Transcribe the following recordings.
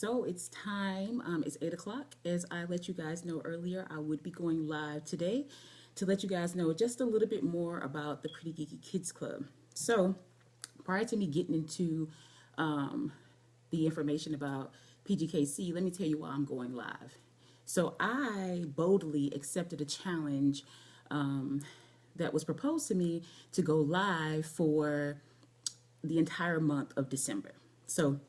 So it's time. It's 8 o'clock. As I let you guys know earlier, I would be going live today to let you guys know just a little bit more about the Pretty Geeky Kids Club. So prior to me getting into the information about PGKC, let me tell you why I'm going live. So I boldly accepted a challenge that was proposed to me to go live for the entire month of December. So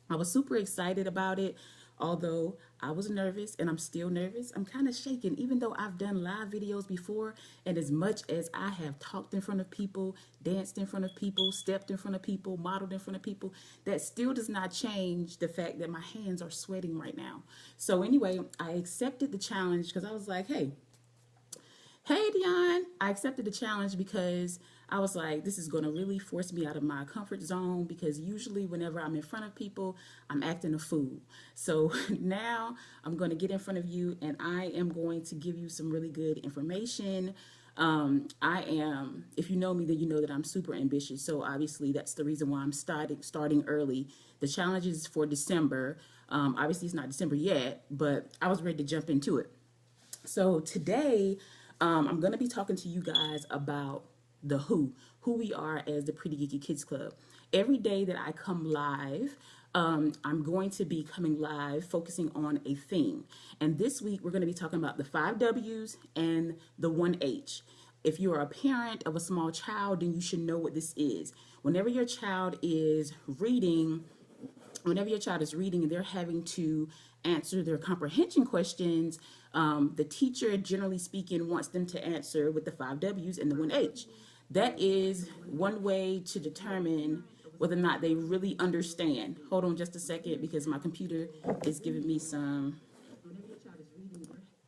I was super excited about it, although I was nervous and I'm still nervous. I'm kind of shaking, even though I've done live videos before. And as much as I have talked in front of people, danced in front of people, stepped in front of people, modeled in front of people, that still does not change the fact that my hands are sweating right now. So anyway, I accepted the challenge because I was like, hey, Dion, I accepted the challenge because I was like, this is going to really force me out of my comfort zone, because usually whenever I'm in front of people, I'm acting a fool. So now I'm going to get in front of you and I am going to give you some really good information. If you know me, then you know that I'm super ambitious. So obviously that's the reason why I'm starting early. The challenge is for December. Obviously it's not December yet, but I was ready to jump into it. So today, I'm going to be talking to you guys about the who we are as the Pretty Geeky Kids Club. Every day that I come live, I'm going to be coming live focusing on a theme. And this week, we're going to be talking about the 5 W's and the 1 H. If you are a parent of a small child, then you should know what this is. Whenever your child is reading and they're having to answer their comprehension questions, the teacher, generally speaking, wants them to answer with the 5 W's and the 1 H. That is one way to determine whether or not they really understand. Hold on just a second, because my computer is giving me some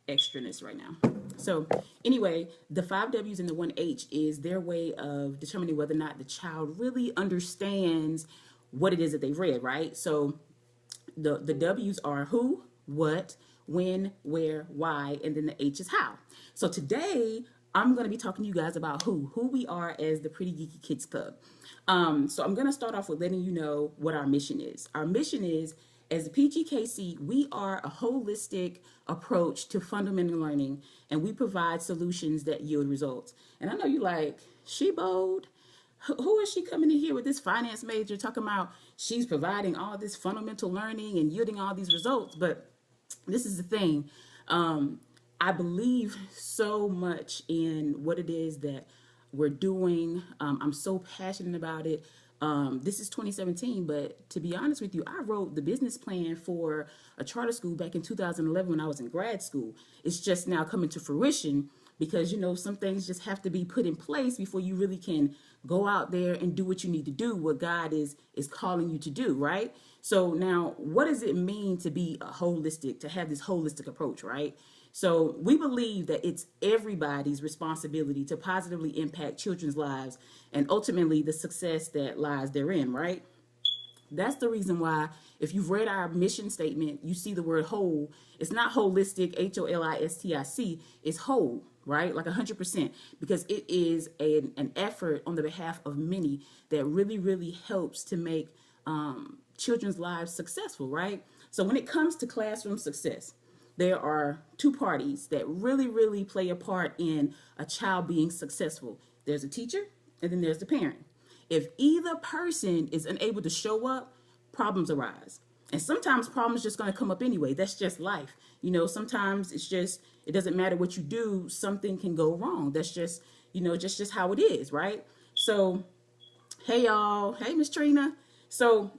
extraness right now. So anyway, the 5 W's and the 1 H is their way of determining whether or not the child really understands what it is that they've read, right? So the W's are who, what, when, where, why, and then the H is how. So today, I'm going to be talking to you guys about who we are as the Pretty Geeky Kids Club. So I'm going to start off with letting you know what our mission is. Our mission is, as the PGKC, we are a holistic approach to fundamental learning, and we provide solutions that yield results. And I know you like, she bold. Who is she coming in here with this finance major talking about she's providing all this fundamental learning and yielding all these results? But this is the thing. I believe so much in what it is that we're doing. I'm so passionate about it. This is 2017, but to be honest with you, I wrote the business plan for a charter school back in 2011 when I was in grad school. It's just now coming to fruition because, some things just have to be put in place before you really can go out there and do what you need to do, what God is calling you to do, right? So now, what does it mean to be to have this holistic approach, right? So we believe that it's everybody's responsibility to positively impact children's lives and ultimately the success that lies therein, right? That's the reason why, if you've read our mission statement, you see the word whole. It's not holistic, HOLISTIC, it's whole, right? Like 100%, because it is an effort on the behalf of many that really, really helps to make children's lives successful, right? So when it comes to classroom success, there are 2 parties that really, really play a part in a child being successful. There's a teacher, and then there's the parent. If either person is unable to show up, problems arise. And sometimes problems just going to come up anyway. That's just life. Sometimes it doesn't matter what you do, something can go wrong. That's just how it is, right? So, hey y'all. Hey, Miss Trina. So,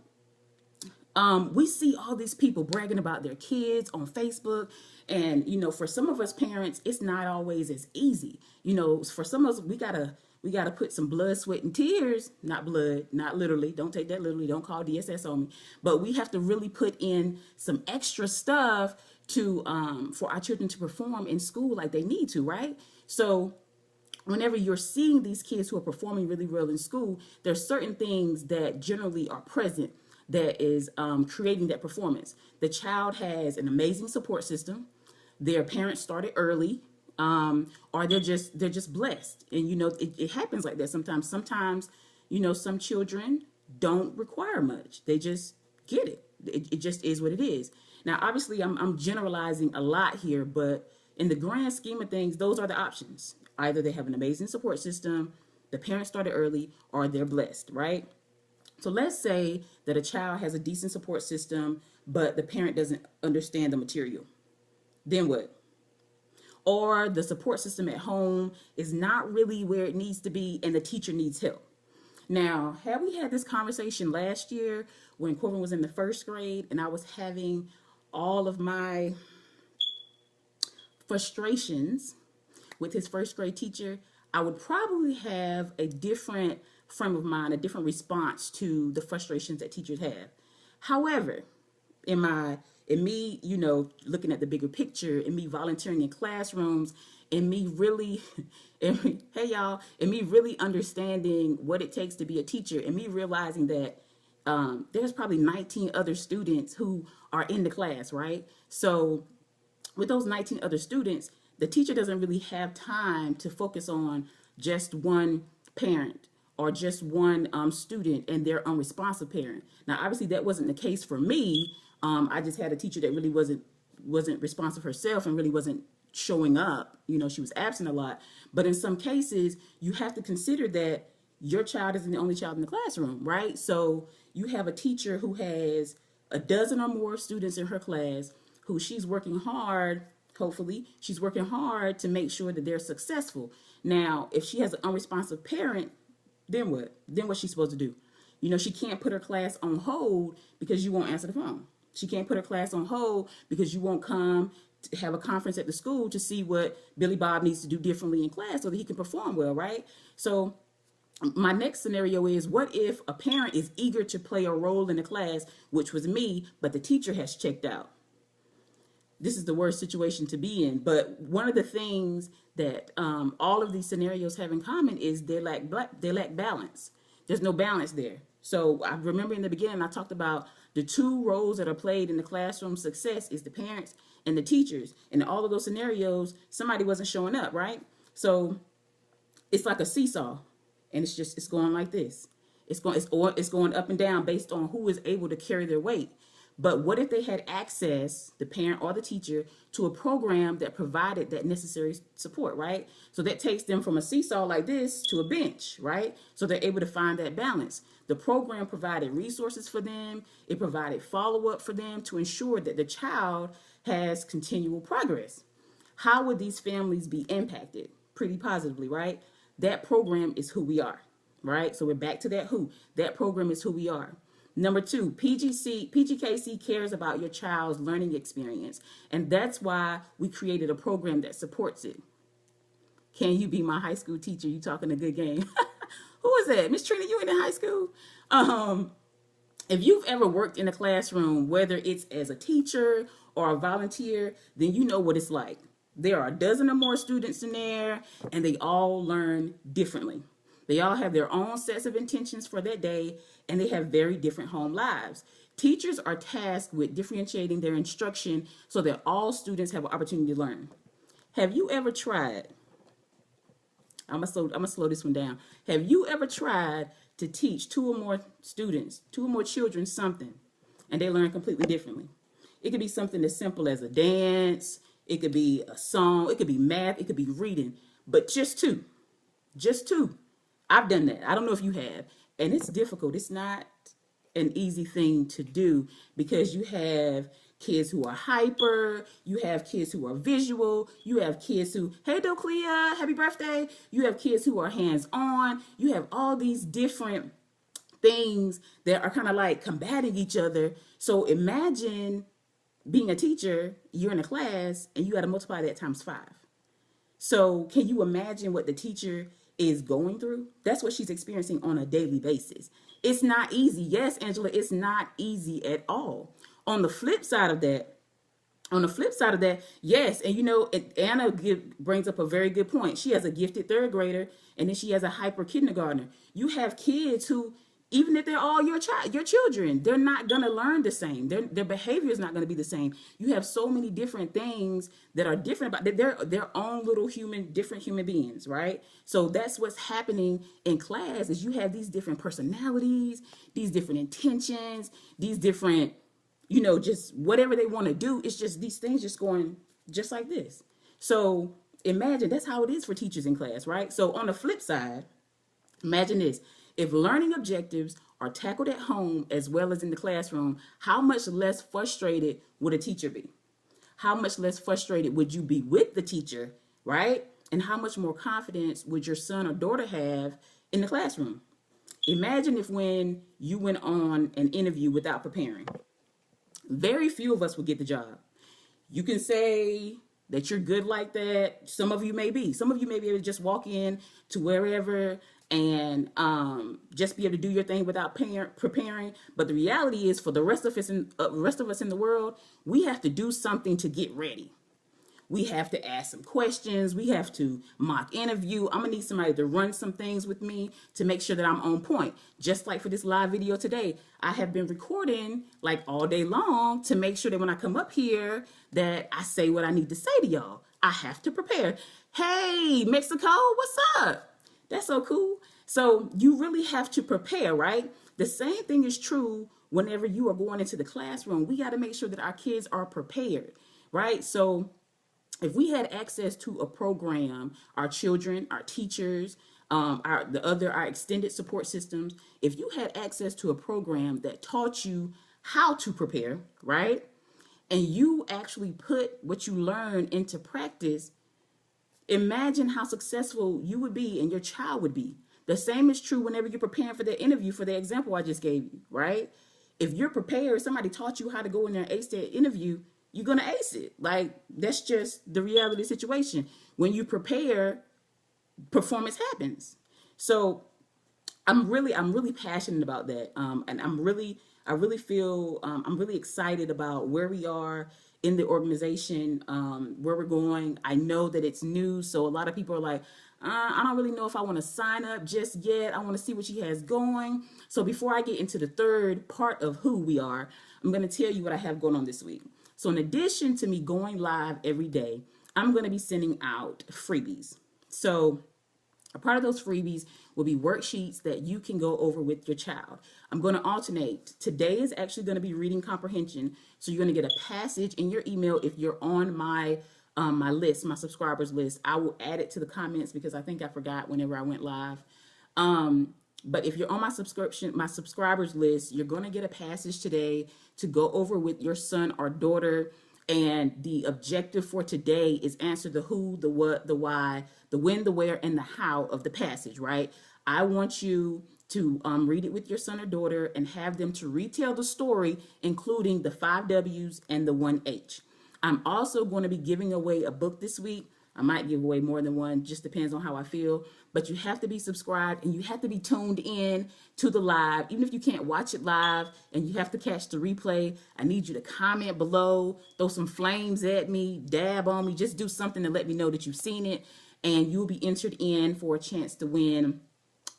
we see all these people bragging about their kids on Facebook. And, for some of us parents, it's not always as easy. For some of us, we gotta put some blood, sweat, and tears, not blood, not literally. Don't take that literally. Don't call DSS on me. But we have to really put in some extra stuff to, for our children to perform in school like they need to, right? So whenever you're seeing these kids who are performing really well in school, there's certain things that generally are present that is creating that performance. The child has an amazing support system. Their parents started early, or they're just blessed. And it happens like that sometimes. Sometimes, some children don't require much. They just get it. It just is what it is. Now, obviously, I'm generalizing a lot here, but in the grand scheme of things, those are the options. Either they have an amazing support system, the parents started early, or they're blessed, right? So let's say that a child has a decent support system, but the parent doesn't understand the material. Then what? Or the support system at home is not really where it needs to be and the teacher needs help. Now, had we had this conversation last year when Corbin was in the first grade and I was having all of my frustrations with his first grade teacher, I would probably have a different frame of mind, a different response to the frustrations that teachers have. However, in me, looking at the bigger picture, and me volunteering in classrooms, and me really, hey y'all, and me really understanding what it takes to be a teacher, and me realizing that there's probably 19 other students who are in the class, right? So with those 19 other students, the teacher doesn't really have time to focus on just one parent or just one student and their unresponsive parent. Now, obviously, that wasn't the case for me. I just had a teacher that really wasn't responsive herself and really wasn't showing up. She was absent a lot. But in some cases, you have to consider that your child isn't the only child in the classroom, right? So you have a teacher who has a dozen or more students in her class who she's working hard. Hopefully, she's working hard to make sure that they're successful. Now, if she has an unresponsive parent, then what? Then what's she supposed to do? She can't put her class on hold because you won't answer the phone. She can't put her class on hold because you won't come to have a conference at the school to see what Billy Bob needs to do differently in class so that he can perform well, right? So my next scenario is, what if a parent is eager to play a role in the class, which was me, but the teacher has checked out? This is the worst situation to be in. But one of the things that all of these scenarios have in common is they lack balance. There's no balance there. So I remember in the beginning, I talked about the two roles that are played in the classroom success is the parents and the teachers. And in all of those scenarios, somebody wasn't showing up, right? So it's like a seesaw, and it's going like this. It's going up and down based on who is able to carry their weight. But what if they had access, the parent or the teacher, to a program that provided that necessary support, right? So that takes them from a seesaw like this to a bench, right? So they're able to find that balance. The program provided resources for them. It provided follow-up for them to ensure that the child has continual progress. How would these families be impacted? Pretty positively, right? That program is who we are, right? So we're back to that who. That program is who we are. Number two, PGKC cares about your child's learning experience, and that's why we created a program that supports it. Can you be my high school teacher? You talking a good game. Who is that? Miss Trina, you in high school? If you've ever worked in a classroom, whether it's as a teacher or a volunteer, then you know what it's like. There are a dozen or more students in there, and they all learn differently. They all have their own sets of intentions for that day, and they have very different home lives. Teachers are tasked with differentiating their instruction so that all students have an opportunity to learn. Have you ever tried, I'm gonna slow this one down. Have you ever tried to teach two or more students, two or more children something, and they learn completely differently? It could be something as simple as a dance, it could be a song, it could be math, it could be reading, but just two. I've done that. I don't know if you have. And it's difficult. It's not an easy thing to do because you have kids who are hyper, you have kids who are visual, you have kids who, hey Doclea, happy birthday. You have kids who are hands-on. You have all these different things that are kind of like combating each other. So imagine being a teacher, you're in a class, and you got to multiply that times 5. So can you imagine what the teacher is going through? That's what she's experiencing on a daily basis. It's not easy. Yes, Angela, it's not easy at all. On the flip side of that, yes, and Anna brings up a very good point. She has a gifted third grader, and then she has a hyper kindergartner. You have kids who, even if they're all your children, they're not going to learn the same. Their behavior is not going to be the same. You have so many different things that are different about they're their own little different human beings, right? So that's what's happening in class is you have these different personalities, these different intentions, these different just whatever they want to do. It's just these things just going just like this. So imagine that's how it is for teachers in class, right? So on the flip side, imagine this. If learning objectives are tackled at home as well as in the classroom, how much less frustrated would a teacher be? How much less frustrated would you be with the teacher, right? And how much more confidence would your son or daughter have in the classroom? Imagine if when you went on an interview without preparing, very few of us would get the job. You can say that you're good like that. Some of you may be. Some of you may be able to just walk in to wherever and just be able to do your thing without preparing. But the reality is, for the rest of us in the world, we have to do something to get ready. We have to ask some questions. We have to mock interview. I'm going to need somebody to run some things with me to make sure that I'm on point. Just like for this live video today, I have been recording like all day long to make sure that when I come up here that I say what I need to say to y'all. I have to prepare. Hey, Mexico, what's up? That's so cool. So you really have to prepare, right? The same thing is true whenever you are going into the classroom. We got to make sure that our kids are prepared, right? So if we had access to a program, our children, our teachers, our extended support systems, if you had access to a program that taught you how to prepare, right? And you actually put what you learned into practice, imagine how successful you would be and your child would be. The same is true whenever you're preparing for the interview, for the example I just gave you, right? If you're prepared, somebody taught you how to go in there and ace that interview, you're going to ace it. Like, that's just the reality of the situation. When you prepare, performance happens. So I'm really passionate about that. And I really feel, I'm really excited about where we are in the organization, where we're going. I know that it's new. So a lot of people are like, I don't really know if I want to sign up just yet. I want to see what she has going. So before I get into the third part of who we are, I'm going to tell you what I have going on this week. So in addition to me going live every day, I'm going to be sending out freebies. So a part of those freebies will be worksheets that you can go over with your child. I'm going to alternate. Today is actually going to be reading comprehension. So you're going to get a passage in your email if you're on my list, my subscribers list. I will add it to the comments because I think I forgot whenever I went live. But if you're on my subscribers list, you're going to get a passage today to go over with your son or daughter. And the objective for today is answer the who, the what, the why, the when, the where, and the how of the passage, right? I want you to read it with your son or daughter and have them to retell the story, including the 5 W's and the 1 H. I'm also going to be giving away a book this week. I might give away more than one, just depends on how I feel. But you have to be subscribed and you have to be tuned in to the live. Even if you can't watch it live and you have to catch the replay, I need you to comment below, throw some flames at me, dab on me, just do something to let me know that you've seen it. And you'll be entered in for a chance to win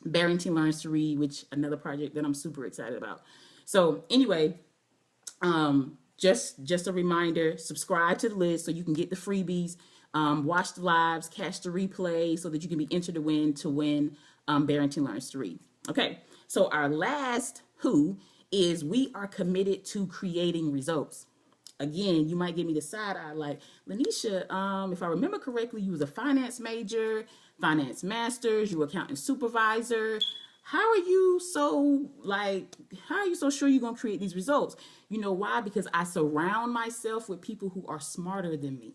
Barrington Learns to Read, which another project that I'm super excited about. So anyway, just a reminder, subscribe to the list so you can get the freebies. Watch the lives, catch the replay so that you can be entered to win Barrington Learns to Read. Okay, so our last who is we are committed to creating results. Again, you might give me the side eye like, Lanisha, if I remember correctly, you was a finance major, finance masters, you were accounting supervisor. How are you so sure you're going to create these results? You know why? Because I surround myself with people who are smarter than me.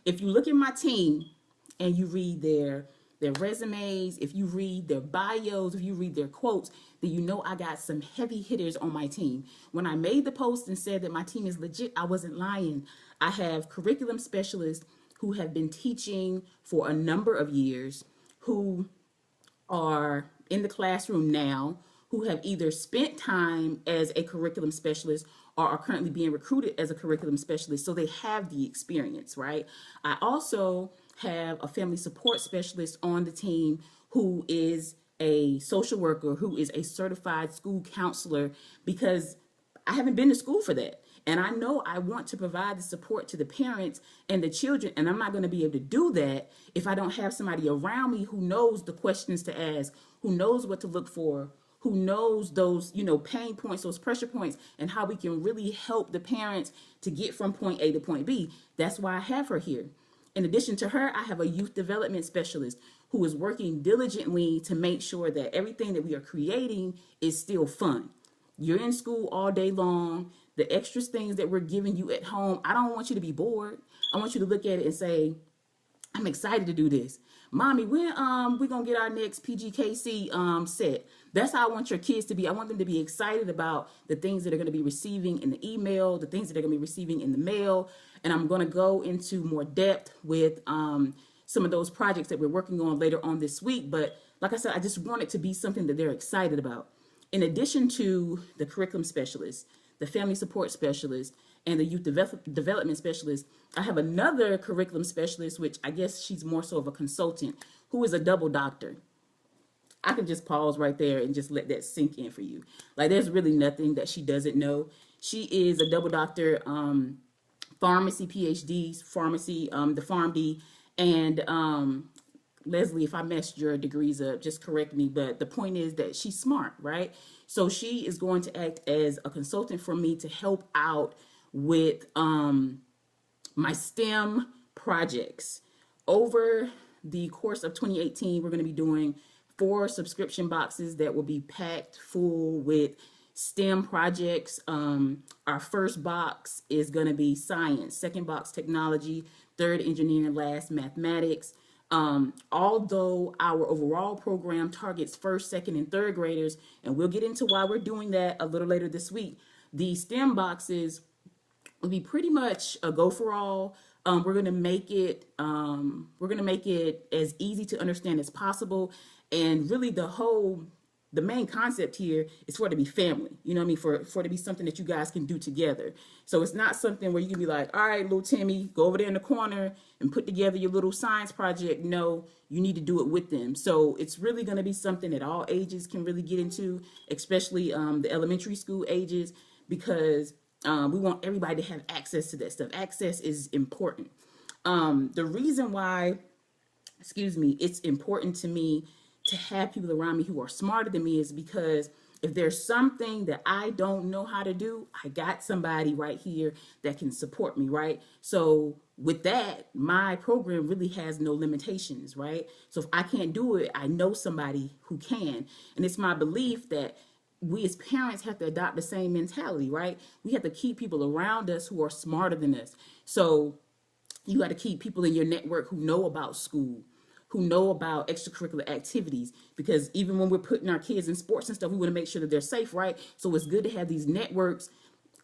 If you look at my team and you read their resumes, if you read their bios, if you read their quotes, then you know I got some heavy hitters on my team. When I made the post and said that my team is legit, I wasn't lying. I have curriculum specialists who have been teaching for a number of years, who are in the classroom now, who have either spent time as a curriculum specialist or are currently being recruited as a curriculum specialist, so they have the experience, right? I also have a family support specialist on the team who is a social worker, who is a certified school counselor, because I haven't been to school for that. And I know I want to provide the support to the parents and the children, and I'm not going to be able to do that if I don't have somebody around me who knows the questions to ask, who knows what to look for, who knows those, pain points, those pressure points, and how we can really help the parents to get from point A to point B. That's why I have her here. In addition to her, I have a youth development specialist who is working diligently to make sure that everything that we are creating is still fun. You're in school all day long. The extra things that we're giving you at home, I don't want you to be bored. I want you to look at it and say, I'm excited to do this. Mommy, when we gonna get our next PGKC set? That's how I want your kids to be. I want them to be excited about the things that they're gonna be receiving in the email, the things that they're gonna be receiving in the mail. And I'm gonna go into more depth with some of those projects that we're working on later on this week. But like I said, I just want it to be something that they're excited about. In addition to the curriculum specialist, the family support specialist, and the youth development specialist, I have another curriculum specialist, which I guess she's more so of a consultant, who is a double doctor. I can just pause right there and just let that sink in for you. Like, there's really nothing that she doesn't know. She is a double doctor, pharmacy PhD, pharmacy, the PharmD, and Leslie, if I messed your degrees up, just correct me. But the point is that she's smart, right? So she is going to act as a consultant for me to help out with my STEM projects. Over the course of 2018, we're going to be doing 4 subscription boxes that will be packed full with STEM projects. Our first box is going to be science, second box technology, third engineering, last mathematics. Although our overall program targets first, second, and third graders, and we'll get into why we're doing that a little later this week, the STEM boxes will be pretty much a go for all. We're gonna make it as easy to understand as possible, and really the main concept here is for it to be family. You know what I mean? For it to be something that you guys can do together. So it's not something where you can be like, all right, little Timmy, go over there in the corner and put together your little science project. No, you need to do it with them. So it's really going to be something that all ages can really get into, especially the elementary school ages, because we want everybody to have access to that stuff. Access is important. The reason why, it's important to me to have people around me who are smarter than me is because if there's something that I don't know how to do, I got somebody right here that can support me, right? So with that, my program really has no limitations, right? So if I can't do it, I know somebody who can. And it's my belief that we as parents have to adopt the same mentality, right? We have to keep people around us who are smarter than us. So you got to keep people in your network who know about school, who know about extracurricular activities, because even when we're putting our kids in sports and stuff, we want to make sure that they're safe, right? So it's good to have these networks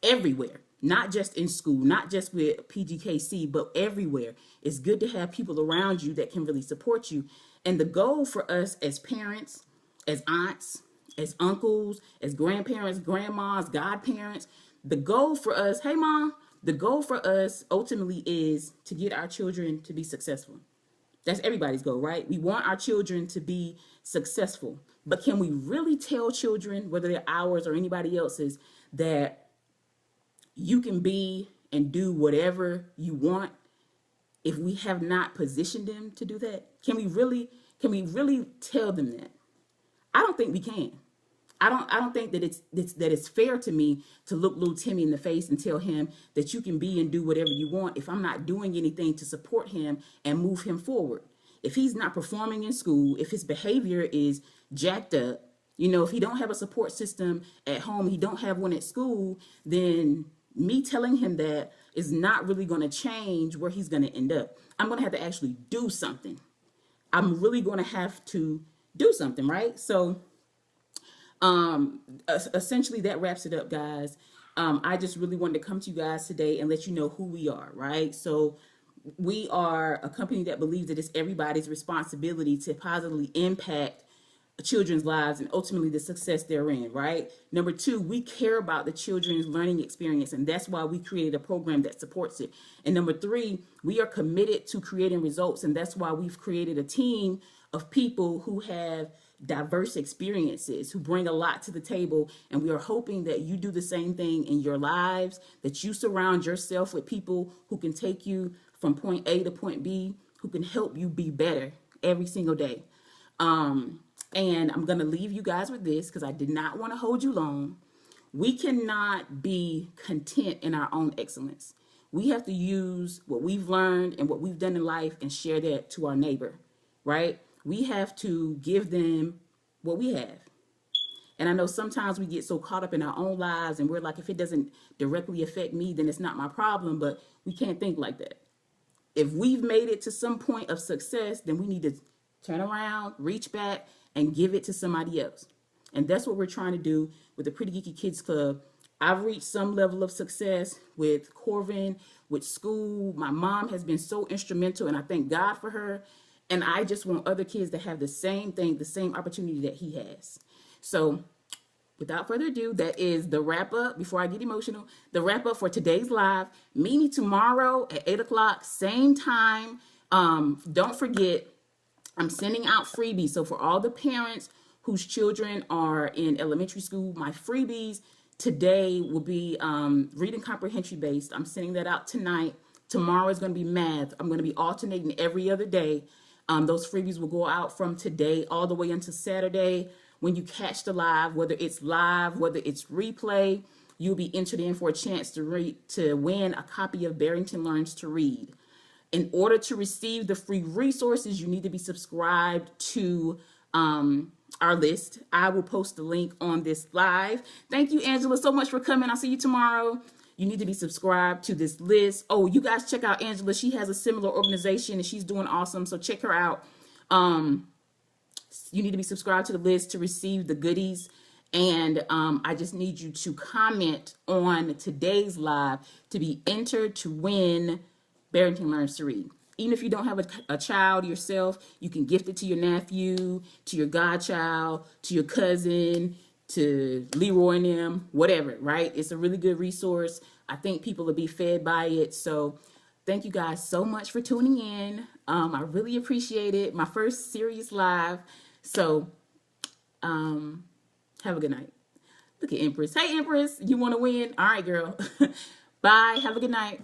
everywhere, not just in school, not just with PGKC, but everywhere. It's good to have people around you that can really support you. And the goal for us as parents, as aunts, as uncles, as grandparents, grandmas, godparents, the goal for us, hey mom, the goal for us ultimately is to get our children to be successful. That's everybody's goal, right? We want our children to be successful. But can we really tell children, whether they're ours or anybody else's, that you can be and do whatever you want if we have not positioned them to do that? Can we really tell them that? I don't think we can. I don't think that it's fair to me to look little Timmy in the face and tell him that you can be and do whatever you want if I'm not doing anything to support him and move him forward. If he's not performing in school, if his behavior is jacked up, if he don't have a support system at home, he don't have one at school, then me telling him that is not really going to change where he's going to end up. I'm going to have to actually do something. I'm really going to have to do something, right? So essentially that wraps it up, guys. I just really wanted to come to you guys today and let you know who we are, right? So we are a company that believes that it's everybody's responsibility to positively impact children's lives and ultimately the success therein, right? Number 2, we care about the children's learning experience, and that's why we created a program that supports it. And number 3, we are committed to creating results, and that's why we've created a team of people who have diverse experiences, who bring a lot to the table, and we are hoping that you do the same thing in your lives, that you surround yourself with people who can take you from point A to point B, who can help you be better every single day. And I'm going to leave you guys with this because I did not want to hold you long. We cannot be content in our own excellence. We have to use what we've learned and what we've done in life and share that to our neighbor, right? We have to give them what we have. And I know sometimes we get so caught up in our own lives and we're like, if it doesn't directly affect me, then it's not my problem. But we can't think like that. If we've made it to some point of success, then we need to turn around, reach back, and give it to somebody else. And that's what we're trying to do with the Pretty Geeky Kids Club. I've reached some level of success with Corvin, with school. My mom has been so instrumental, and I thank God for her. And I just want other kids to have the same thing, the same opportunity that he has. So without further ado, that is the wrap up. Before I get emotional, the wrap up for today's live. Meet me tomorrow at 8 o'clock, same time. Don't forget, I'm sending out freebies. So for all the parents whose children are in elementary school, my freebies today will be reading comprehension based. I'm sending that out tonight. Tomorrow is going to be math. I'm going to be alternating every other day. Those freebies will go out from today all the way until Saturday. When you catch the live, whether it's live, whether it's replay, you'll be entered in for a chance to win a copy of Barrington Learns to Read. In order to receive the free resources, you need to be subscribed to our list. I will post the link on this live. Thank you, Angela, so much for coming. I'll see you tomorrow. You need to be subscribed to this list. Oh, you guys check out Angela. She has a similar organization and she's doing awesome. So check her out. You need to be subscribed to the list to receive the goodies. And I just need you to comment on today's live to be entered to win Barrington Learns to Read. Even if you don't have a child yourself, you can gift it to your nephew, to your godchild, to your cousin, to Leroy and them, whatever, right? It's a really good resource. I think people will be fed by it. So thank you guys so much for tuning in. I really appreciate it. My first serious live. So have a good night. Look at Empress. Hey, Empress, you want to win? All right, girl. Bye. Have a good night.